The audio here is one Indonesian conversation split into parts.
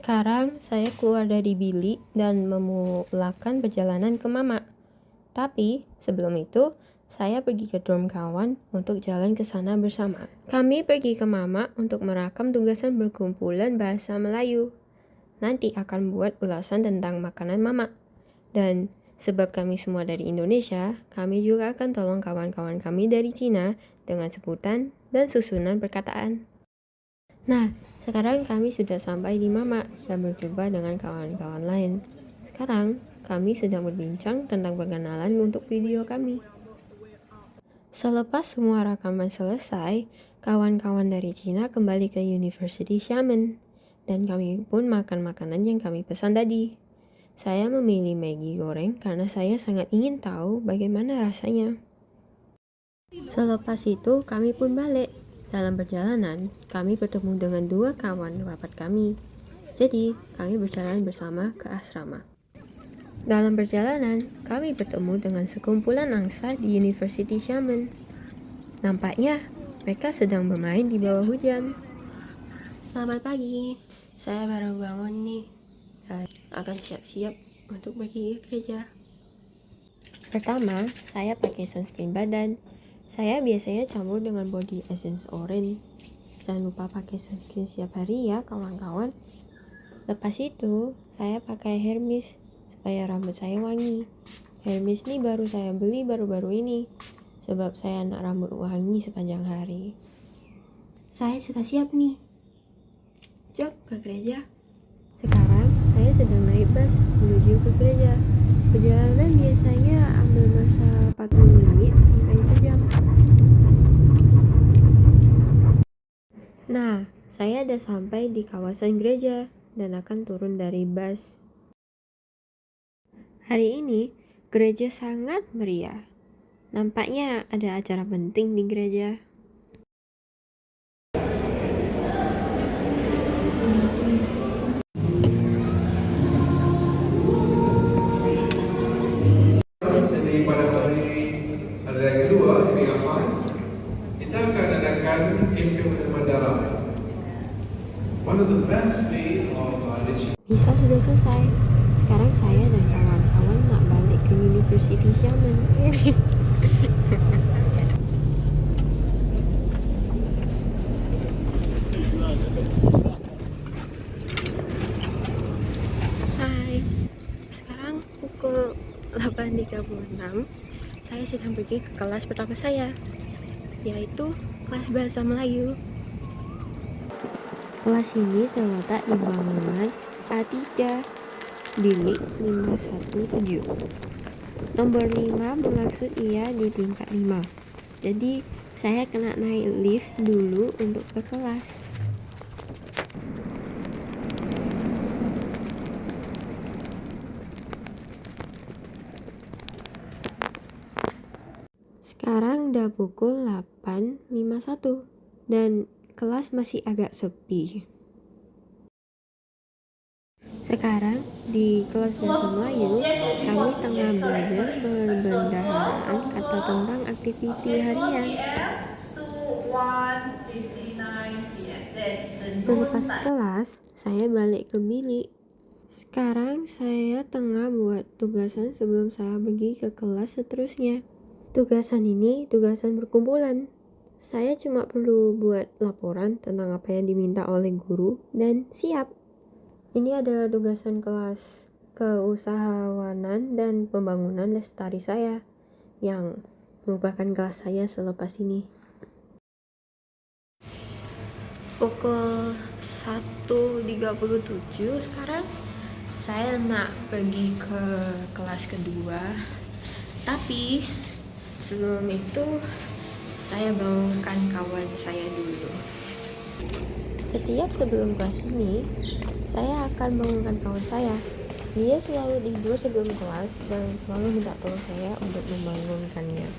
Sekarang saya keluar dari bilik dan memulakan perjalanan ke Mama. Tapi sebelum itu, saya pergi ke dorm kawan untuk jalan ke sana bersama. Kami pergi ke Mama untuk merakam tugasan berkumpulan bahasa Melayu. Nanti akan buat ulasan tentang makanan Mama. Dan sebab kami semua dari Indonesia, kami juga akan tolong kawan-kawan kami dari Cina dengan sebutan dan susunan perkataan. Nah, sekarang kami sudah sampai di Mama dan berjumpa dengan kawan-kawan lain. Sekarang, kami sedang berbincang tentang perkenalan untuk video kami. Selepas semua rakaman selesai, kawan-kawan dari Cina kembali ke University Xiamen. Dan kami pun makan makanan yang kami pesan tadi. Saya memilih Maggi goreng karena saya sangat ingin tahu bagaimana rasanya. Selepas itu, kami pun balik. Dalam perjalanan, kami bertemu dengan dua kawan rapat kami. Jadi, kami berjalan bersama ke asrama. Dalam perjalanan, kami bertemu dengan sekumpulan angsa di University Xiamen. Nampaknya, mereka sedang bermain di bawah hujan. Selamat pagi, saya baru bangun nih. Akan siap-siap untuk pergi ke gereja. Pertama, saya pakai sunscreen badan. Saya biasanya campur dengan body essence orange. Jangan lupa pakai sunscreen setiap hari ya kawan-kawan. Lepas itu, saya pakai Hermes supaya rambut saya wangi. Hermes ini baru saya beli baru-baru ini, sebab saya nak rambut wangi sepanjang hari. Saya sudah siap nih. Jom ke gereja. Sekarang, saya sedang naik bus menuju ke gereja. Perjalanan biasanya ambil masa 40 menit sampai sejam. Nah, saya sudah sampai di kawasan gereja dan akan turun dari bus. Hari ini, gereja sangat meriah. Nampaknya ada acara penting di gereja. Jadi pada hari raya kedua di Afan, kita akan adakan kempen bandara. One of the best way of Misa sudah selesai. Sekarang saya dan kawan-kawan nak balik ke University Xiamen. Hai, sekarang pukul 8.36. Saya sedang pergi ke kelas pertama saya, yaitu kelas bahasa Melayu. Kelas ini terletak di bangunan A3, bilik 517. Nomor 5 bermaksud ia di tingkat 5. Jadi, saya kena naik lift dulu untuk ke kelas. Sekarang udah pukul 8.51 dan kelas masih agak sepi. Sekarang di kelas bahasa Melayu, kami tengah belajar perbendaharaan kata tentang aktiviti harian. Selepas kelas, saya balik ke bilik. Sekarang saya tengah buat tugasan sebelum saya pergi ke kelas seterusnya. Tugasan ini tugasan berkumpulan. Saya cuma perlu buat laporan tentang apa yang diminta oleh guru dan siap. Ini adalah tugasan kelas keusahawanan dan pembangunan lestari saya yang merupakan kelas saya selepas ini. Pukul 1.37 sekarang. Saya nak pergi ke kelas kedua. Tapi sebelum itu saya bangunkan kawan saya dulu. Setiap sebelum kelas ini, saya akan bangunkan kawan saya. Dia selalu tidur sebelum kelas dan selalu minta tolong saya untuk membangunkannya.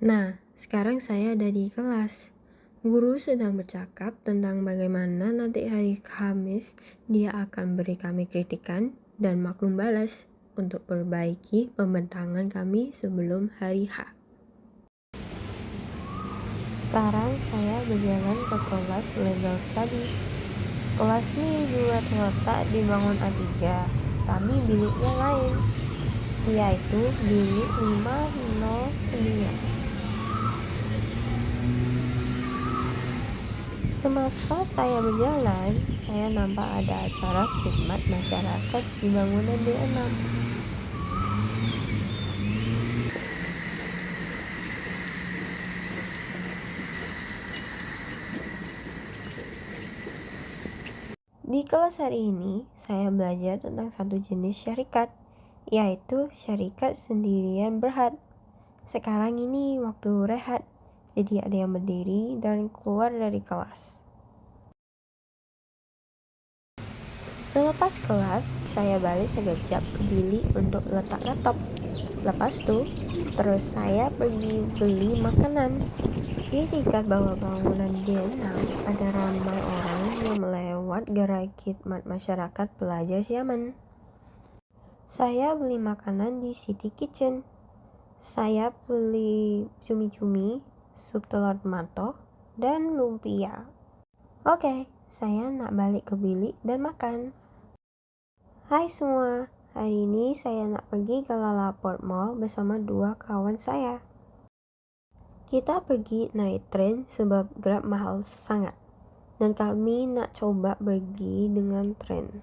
Nah, sekarang saya ada di kelas. Guru sedang bercakap tentang bagaimana nanti hari Kamis dia akan beri kami kritikan dan maklum balas untuk perbaiki pembentangan kami sebelum hari H. Sekarang saya berjalan ke kelas Legal Studies. Kelas ini juga terletak di bangun A3, tapi biliknya lain, yaitu bilik 509. Semasa saya berjalan, saya nampak ada acara khidmat masyarakat di bangunan D6. Di kelas hari ini, saya belajar tentang satu jenis syarikat, yaitu syarikat sendirian berhad. Sekarang ini waktu rehat, jadi ada yang berdiri dan keluar dari kelas. Selepas kelas, saya balik sekejap ke bilik untuk letak laptop. Lepas itu, terus saya pergi beli makanan. Di dekat bawah bangunan D6 ada ramai orang yang melewat gerai khidmat masyarakat pelajar Yaman. Saya beli makanan di City Kitchen. Saya beli cumi-cumi, sup telur matoh, dan lumpia. Oke, saya nak balik ke bilik dan makan. Hai semua, hari ini saya nak pergi ke Lalaport Mall bersama 2 kawan saya. Kita pergi naik tren sebab Grab mahal sangat, dan kami nak coba pergi dengan tren.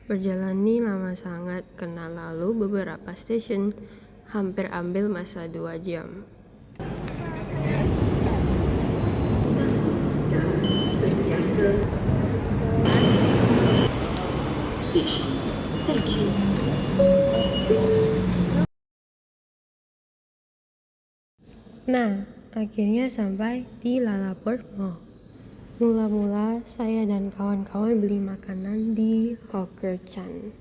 Berjalan ni lama sangat, kena lalu beberapa stesen, hampir ambil masa 2 jam. Station. Thank you. Nah, akhirnya sampai di Lalaport Mall. Mula-mula saya dan kawan-kawan beli makanan di Hawker Chan.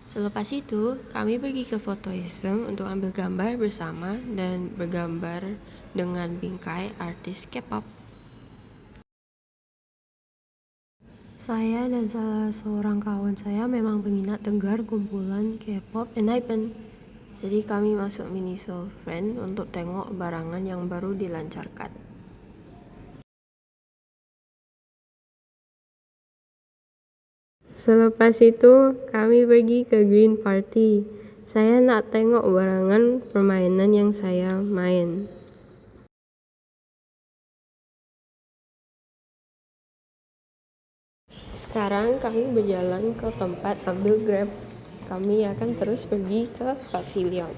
Selepas itu, kami pergi ke Photoism untuk ambil gambar bersama dan bergambar dengan bingkai artis K-pop. Saya dan salah seorang kawan saya memang peminat tegar kumpulan K-pop ENHYPEN. Jadi kami masuk Miniso Friend untuk tengok barangan yang baru dilancarkan. Selepas itu, kami pergi ke Green Party. Saya nak tengok barangan permainan yang saya main. Sekarang kami berjalan ke tempat ambil Grab. Kami akan terus pergi ke pavilion.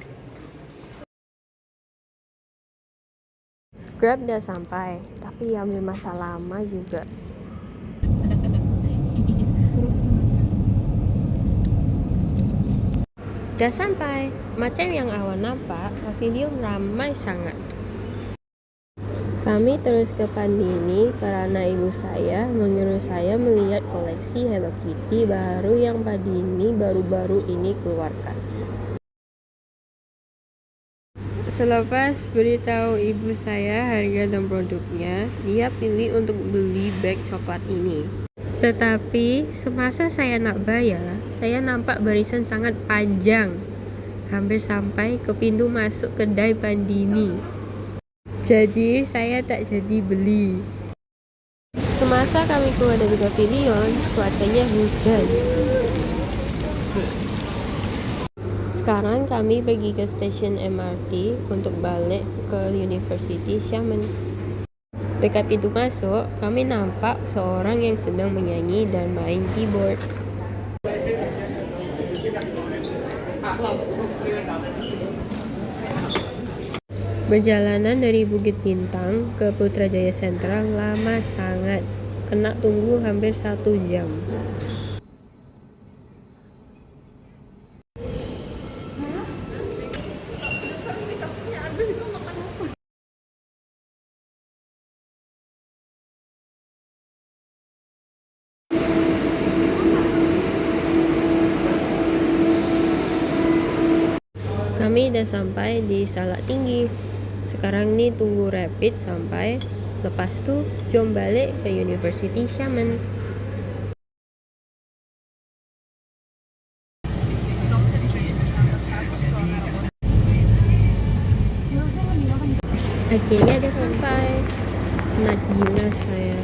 Grab dah sampai, tapi ambil masa lama juga. Dah sampai, macam yang awak nampak, pavilion ramai sangat. Kami terus ke Pandini karena ibu saya menyuruh saya melihat koleksi Hello Kitty baru yang Pandini baru-baru ini keluarkan. Selepas beritahu ibu saya harga dan produknya, dia pilih untuk beli bag coklat ini. Tetapi semasa saya nak bayar, saya nampak barisan sangat panjang, hampir sampai ke pintu masuk kedai Pandini. Jadi saya tak jadi beli. Semasa kami keluar dari pavilion, cuacanya hujan. Sekarang kami pergi ke stesen MRT untuk balik ke University Xiamen. Dekat pintu masuk, kami nampak seorang yang sedang menyanyi dan main keyboard. Perjalanan dari Bukit Bintang ke Putrajaya Sentral lama sangat, kena tunggu hampir 1 jam. Kami dah sampai di Salak Tinggi. Sekarang ni tunggu rapid sampai. Lepas tu, jom balik ke University Xiamen. Akhirnya udah sampai. Penat gila saya.